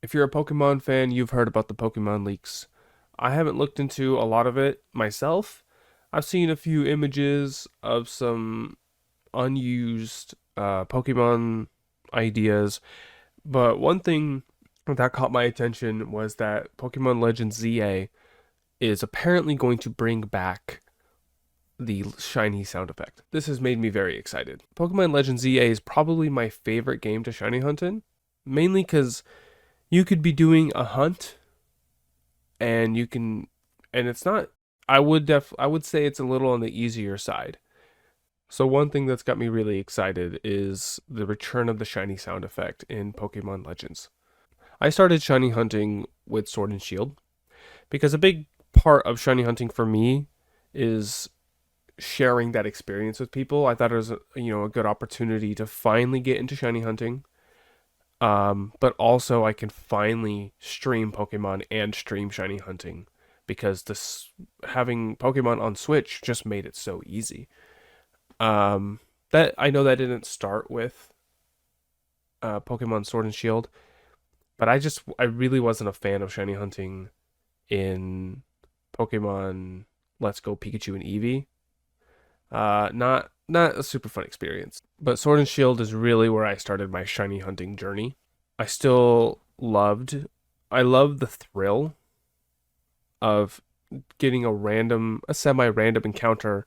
If you're a Pokemon fan, you've heard about the Pokemon leaks. I haven't looked into a lot of it myself. I've seen a few images of some unused Pokemon ideas, but one thing that caught my attention was that Pokemon Legends ZA is apparently going to bring back the shiny sound effect. This has made me very excited. Pokemon Legends ZA is probably my favorite game to shiny hunt in, mainly because you could be doing a hunt and you can and it's not I would say it's a little on the easier side. So one thing that's got me really excited is the return of the shiny sound effect in Pokemon Legends. I started shiny hunting with Sword and Shield because a big part of shiny hunting for me is sharing that experience with people. I thought it was a good opportunity to finally get into shiny hunting. But also I can finally stream Pokemon and stream shiny hunting because this having Pokemon on Switch just made it so easy. That I know that didn't start with Pokemon Sword and Shield, but I really wasn't a fan of shiny hunting in Pokemon Let's Go Pikachu and Eevee. Not a super fun experience. But Sword and Shield is really where I started my shiny hunting journey. I still loved I love the thrill of getting a semi-random encounter,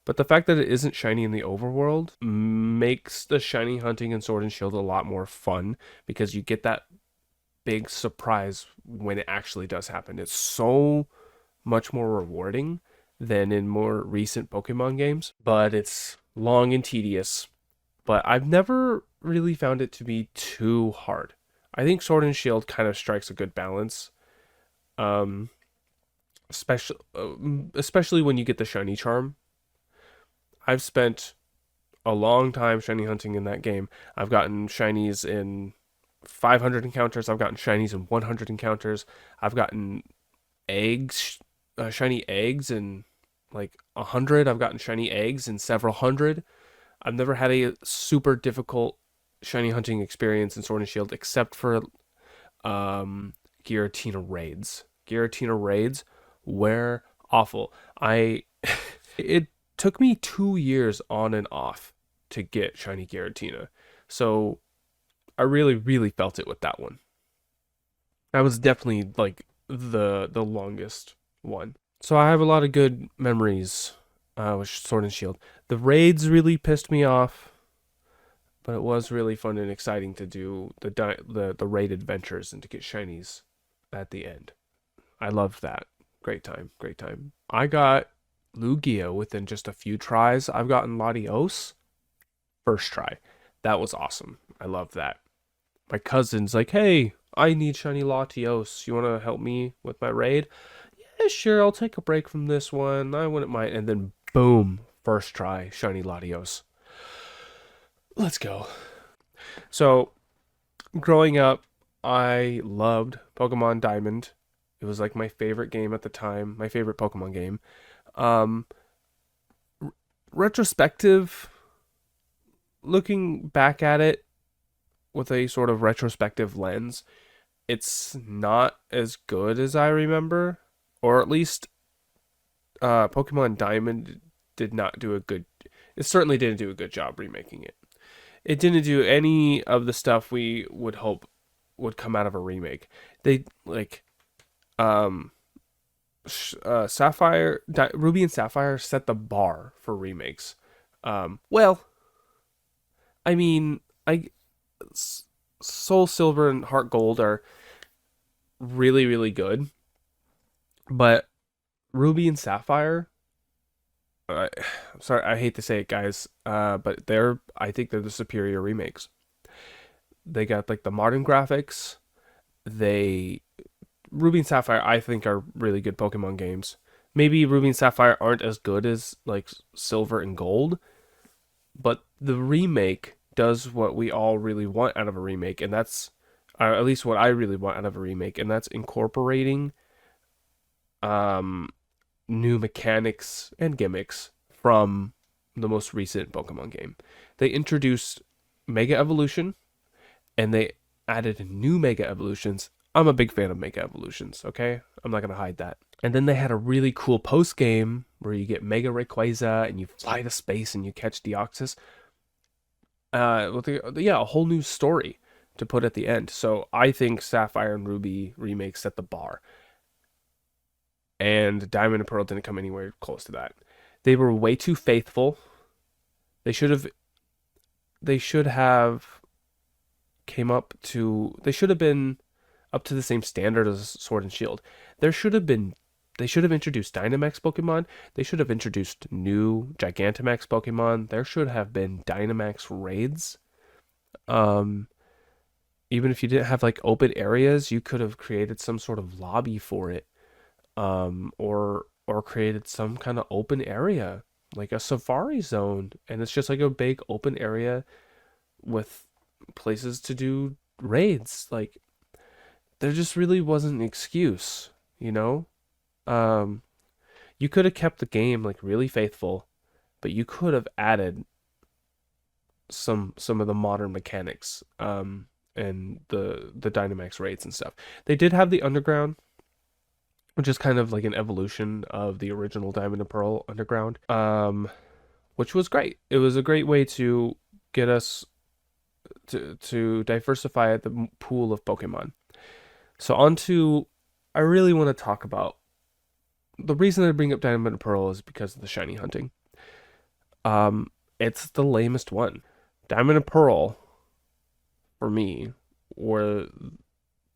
but the fact that it isn't shiny in the overworld makes the shiny hunting in Sword and Shield a lot more fun because you get that big surprise when it actually does happen. It's so much more rewarding than in more recent Pokemon games, but it's long and tedious. But I've never really found it to be too hard. I think Sword and Shield kind of strikes a good balance, um, especially when you get the shiny charm. I've spent a long time shiny hunting in that game. I've gotten shinies in 500 encounters. I've gotten shinies in 100 encounters. I've gotten eggs, shiny eggs in like 100. I've gotten shiny eggs in several hundred. I've never had a super difficult shiny hunting experience in Sword and Shield except for Giratina raids. Giratina raids were awful. I it took me 2 years on and off to get shiny Giratina. So I really felt it with that one. That was definitely like the longest one. So I have a lot of good memories with Sword and Shield. The raids really pissed me off, but it was really fun and exciting to do the raid adventures and to get shinies at the end. I loved that. Great time, great time. I got Lugia within just a few tries. I've gotten Latios first try. That was awesome. I love that. My cousin's like, "Hey, I need shiny Latios. You want to help me with my raid?" Yeah, sure. I'll take a break from this one. I wouldn't mind. And then boom, first try, shiny Latios. Let's go. So, growing up, I loved Pokemon Diamond. It was like my favorite game at the time, my favorite Pokemon game. Um, Retrospective, looking back at it with a sort of retrospective lens, it's not as good as I remember, or at least Pokemon Diamond did not do a good. It certainly didn't do a good job remaking it. It didn't do any of the stuff we would hope would come out of a remake. They like um Ruby and Sapphire set the bar for remakes. Well, I mean, I Soul Silver and Heart Gold are really good, but Ruby and Sapphire. I, I'm sorry, I hate to say it, guys. But I think they're the superior remakes. They got like the modern graphics. They Ruby and Sapphire, I think, are really good Pokemon games. Maybe Ruby and Sapphire aren't as good as like Silver and Gold, but the remake does what we all really want out of a remake, and that's at least what I really want out of a remake, and that's incorporating um, new mechanics and gimmicks from the most recent Pokemon game. They introduced Mega Evolution, and they added new Mega Evolutions. I'm a big fan of Mega Evolutions, okay? I'm not going to hide that. And then they had a really cool post game where you get Mega Rayquaza and you fly to space and you catch Deoxys. Yeah, a whole new story to put at the end. So I think Sapphire and Ruby remakes set the bar. And Diamond and Pearl didn't come anywhere close to that. They were way too faithful. They should have they should have been up to the same standard as Sword and Shield. They should have introduced Dynamax Pokemon. They should have introduced new Gigantamax Pokemon. There should have been Dynamax raids. Even if you didn't have like open areas, you could have created some sort of lobby for it. Or created some kind of open area, like a safari zone, and it's just like a big open area with places to do raids. Like there just really wasn't an excuse, you know? You could have kept the game like really faithful, but you could have added some of the modern mechanics, and the Dynamax raids and stuff. They did have the underground, which is kind of like an evolution of the original Diamond and Pearl Underground, which was great. It was a great way to get us to diversify the pool of Pokemon. So I really want to talk about the reason I bring up Diamond and Pearl is because of the shiny hunting. It's the lamest one. Diamond and Pearl, for me, were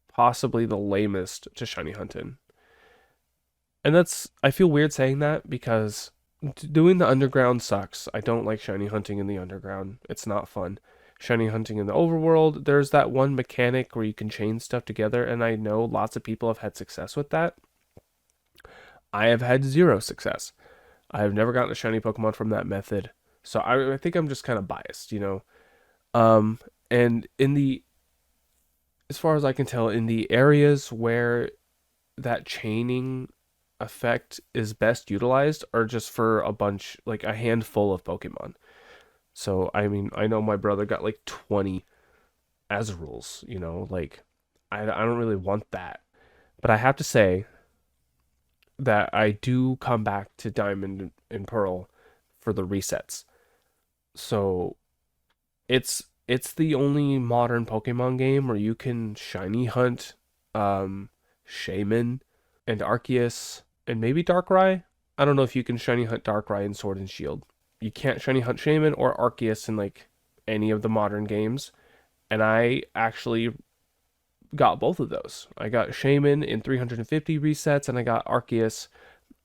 possibly the lamest to shiny hunt in. And I feel weird saying that because doing the underground sucks. I don't like shiny hunting in the underground. It's not fun. Shiny hunting in the overworld, there's that one mechanic where you can chain stuff together, and I know lots of people have had success with that. I have had zero success. I have never gotten a shiny Pokemon from that method. So I think I'm just kind of biased, you know? And as far as I can tell, in the areas where that chaining effect is best utilized are just for like a handful of Pokemon. So, I mean, I know my brother got like 20 Azurules, you know, like, I don't really want that. But I have to say that I do come back to Diamond and Pearl for the resets. So, it's the only modern Pokemon game where you can shiny hunt Shaman and Arceus and maybe Darkrai. I don't know if you can shiny hunt Darkrai in Sword and Shield. You can't shiny hunt Shaman or Arceus in like any of the modern games. And I actually got both of those. I got Shaman in 350 resets and I got Arceus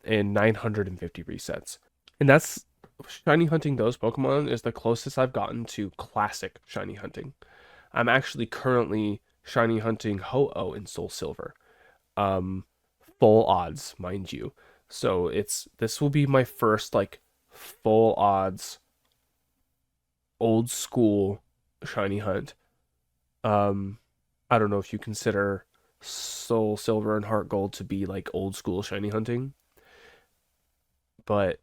in 950 resets. And that's shiny hunting those Pokemon is the closest I've gotten to classic shiny hunting. I'm actually currently shiny hunting Ho-Oh in Soul Silver. Full odds, mind you. So this will be my first like full odds old school shiny hunt. I don't know if you consider Soul Silver and Heart Gold to be like old school shiny hunting, but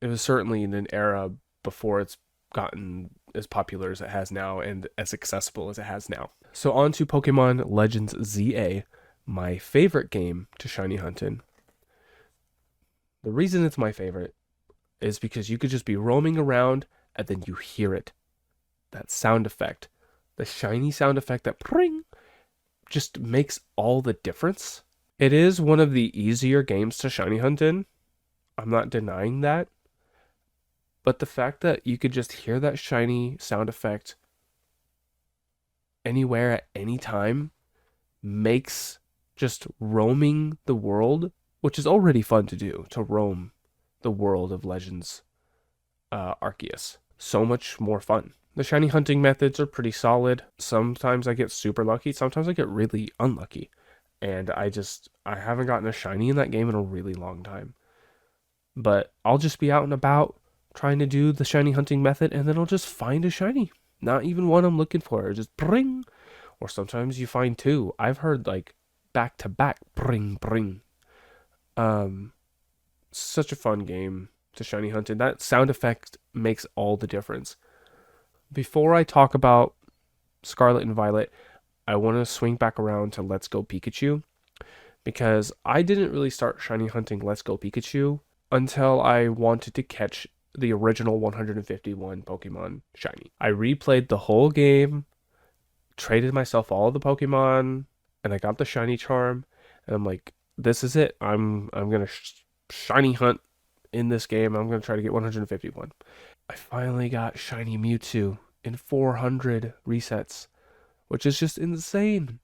it was certainly in an era before it's gotten as popular as it has now and as accessible as it has now. So on to Pokemon Legends ZA, my favorite game to shiny hunt in. The reason it's my favorite is because you could just be roaming around and then you hear it. That sound effect, the shiny sound effect, that pring, just makes all the difference. It is one of the easier games to shiny hunt in. I'm not denying that. But the fact that you could just hear that shiny sound effect anywhere at any time makes just roaming the world, which is already fun to do, to roam the world of Legends Arceus, so much more fun. The shiny hunting methods are pretty solid. Sometimes I get super lucky, sometimes I get really unlucky. And I haven't gotten a shiny in that game in a really long time. But I'll just be out and about trying to do the shiny hunting method, and then I'll just find a shiny. Not even one I'm looking for, just bring. Or sometimes you find two. I've heard like back to back, bring. Such a fun game to shiny hunt in. That sound effect makes all the difference. Before I talk about Scarlet and Violet, I want to swing back around to Let's Go Pikachu because I didn't really start shiny hunting Let's Go Pikachu until I wanted to catch the original 151 Pokemon shiny. I replayed the whole game, traded myself all the Pokemon, and I got the shiny charm, and I'm like, this is it. I'm gonna shiny hunt in this game. I'm gonna try to get 151. I finally got shiny Mewtwo in 400 resets, which is just insane.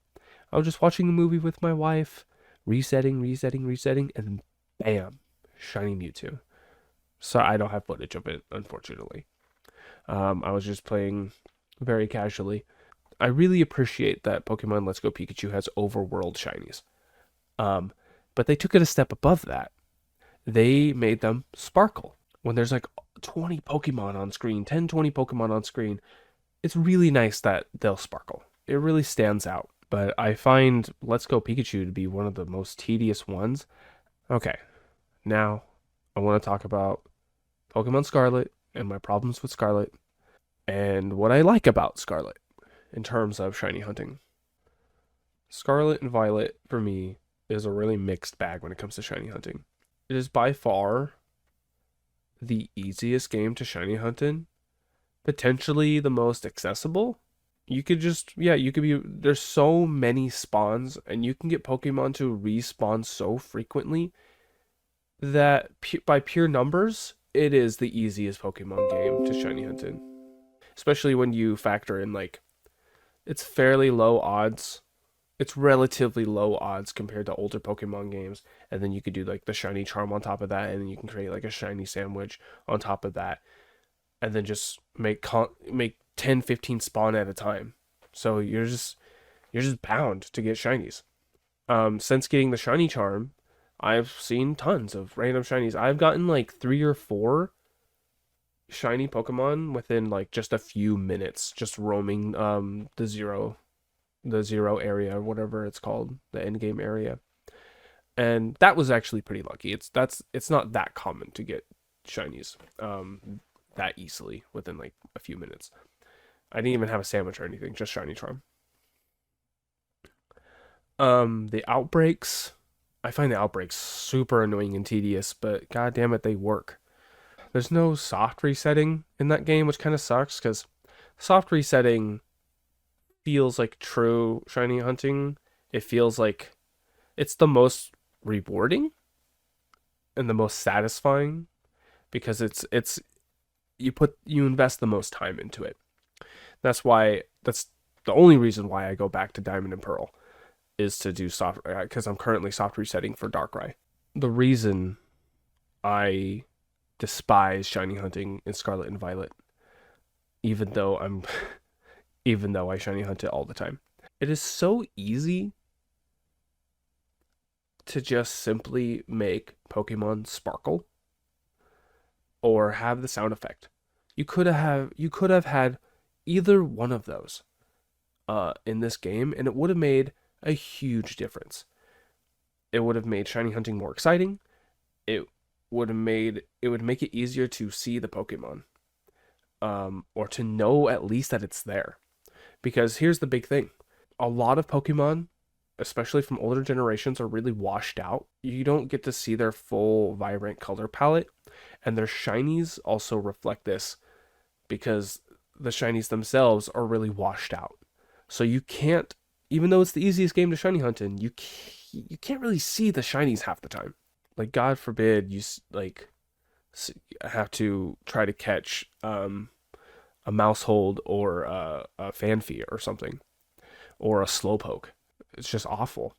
I was just watching a movie with my wife, resetting, and bam, shiny Mewtwo. So I don't have footage of it, unfortunately. I was just playing very casually. I really appreciate that Pokemon Let's Go Pikachu has overworld shinies. Um, but they took it a step above that. They made them sparkle. When there's like 20 Pokemon on screen, 10, 20 Pokemon on screen, it's really nice that they'll sparkle. It really stands out. But I find Let's Go Pikachu to be one of the most tedious ones. Okay, now I want to talk about Pokemon Scarlet and my problems with Scarlet and what I like about Scarlet in terms of shiny hunting. Scarlet and Violet, for me, is a really mixed bag when it comes to shiny hunting. It is by far the easiest game to shiny hunt in, potentially the most accessible. You could just, yeah, you could be, there's so many spawns, and you can get Pokemon to respawn so frequently that by pure numbers, it is the easiest Pokemon game to shiny hunt in. Especially when you factor in, like, it's fairly low odds. It's relatively low odds compared to older Pokemon games. And then you could do, like, the shiny charm on top of that, and then you can create, like, a shiny sandwich on top of that. And then just make 10, 15 spawn at a time. So you're just bound to get shinies. Since getting the shiny charm, I've seen tons of random shinies. I've gotten like 3 or 4 shiny Pokemon within like just a few minutes, just roaming the zero area or whatever it's called, the end game area. And that was actually pretty lucky. It's not that common to get shinies that easily within like a few minutes. I didn't even have a sandwich or anything, just shiny charm. The outbreaks, I find the outbreaks super annoying and tedious, but god damn it, they work. There's no soft resetting in that game, which kind of sucks because soft resetting feels like true shiny hunting. It feels like it's the most rewarding and the most satisfying because it's you invest the most time into it. That's the only reason why I go back to Diamond and Pearl is to do soft, because I'm currently soft resetting for Darkrai. The reason I despise shiny hunting in Scarlet and Violet, even though I'm even though I shiny hunt it all the time. It is so easy to just simply make Pokemon sparkle or have the sound effect. You could have had either one of those in this game, and it would have made a huge difference. It would have made shiny hunting more exciting. It would make it easier to see the Pokemon, or to know at least that it's there. Because here's the big thing: a lot of Pokemon, especially from older generations, are really washed out. You don't get to see their full vibrant color palette, and their shinies also reflect this because the shinies themselves are really washed out. So you can't, even though it's the easiest game to shiny hunt in, you can't really see the shinies half the time. Like, God forbid you like have to try to catch a Mousehold or a Fanfi or something, or a Slowpoke. It's just awful.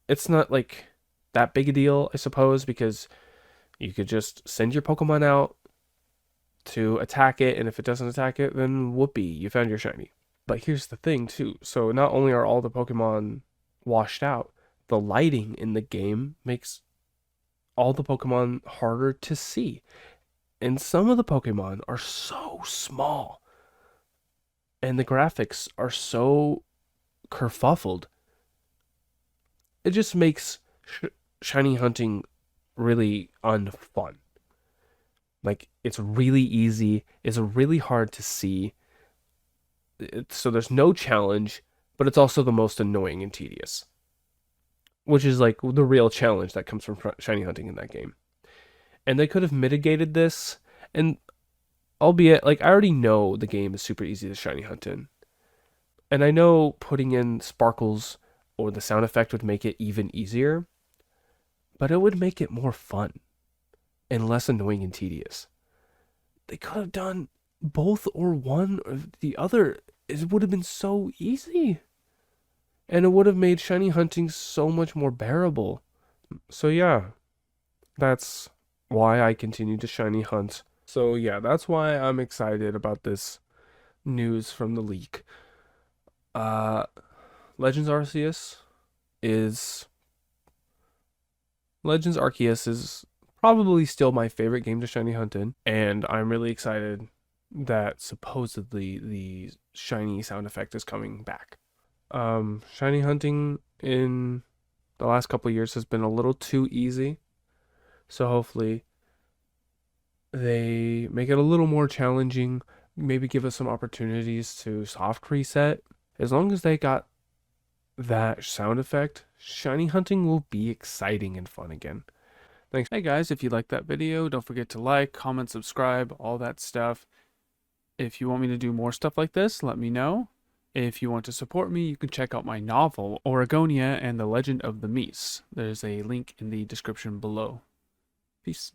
It's not like that big a deal, I suppose, because you could just send your Pokemon out to attack it, and if it doesn't attack it, then whoopee, you found your shiny. But here's the thing too. So not only are all the Pokemon washed out, the lighting in the game makes all the Pokemon harder to see. And some of the Pokemon are so small, and the graphics are so kerfuffled. It just makes shiny hunting really unfun. Like, it's really easy, it's really hard to see. So there's no challenge, but it's also the most annoying and tedious, which is like the real challenge that comes from shiny hunting in that game. And they could have mitigated this, and albeit, like, I already know the game is super easy to shiny hunt in. And I know putting in sparkles or the sound effect would make it even easier, but it would make it more fun and less annoying and tedious. They could have done both or one or the other. It would have been so easy. And it would have made shiny hunting so much more bearable. So yeah, that's why I continue to shiny hunt. So yeah, that's why I'm excited about this news from the leak. Uh, Legends Arceus is Legends Arceus is probably still my favorite game to shiny hunt in, and I'm really excited that supposedly the shiny sound effect is coming back. Shiny hunting in the last couple of years has been a little too easy, so hopefully they make it a little more challenging, maybe give us some opportunities to soft reset. As long as they got that sound effect, shiny hunting will be exciting and fun again. Thanks. Hey guys, if you liked that video, don't forget to like, comment, subscribe, all that stuff. If you want me to do more stuff like this, let me know. If you want to support me, you can check out my novel, OREGONIA and the Legend of the Mies. There's a link in the description below. Peace.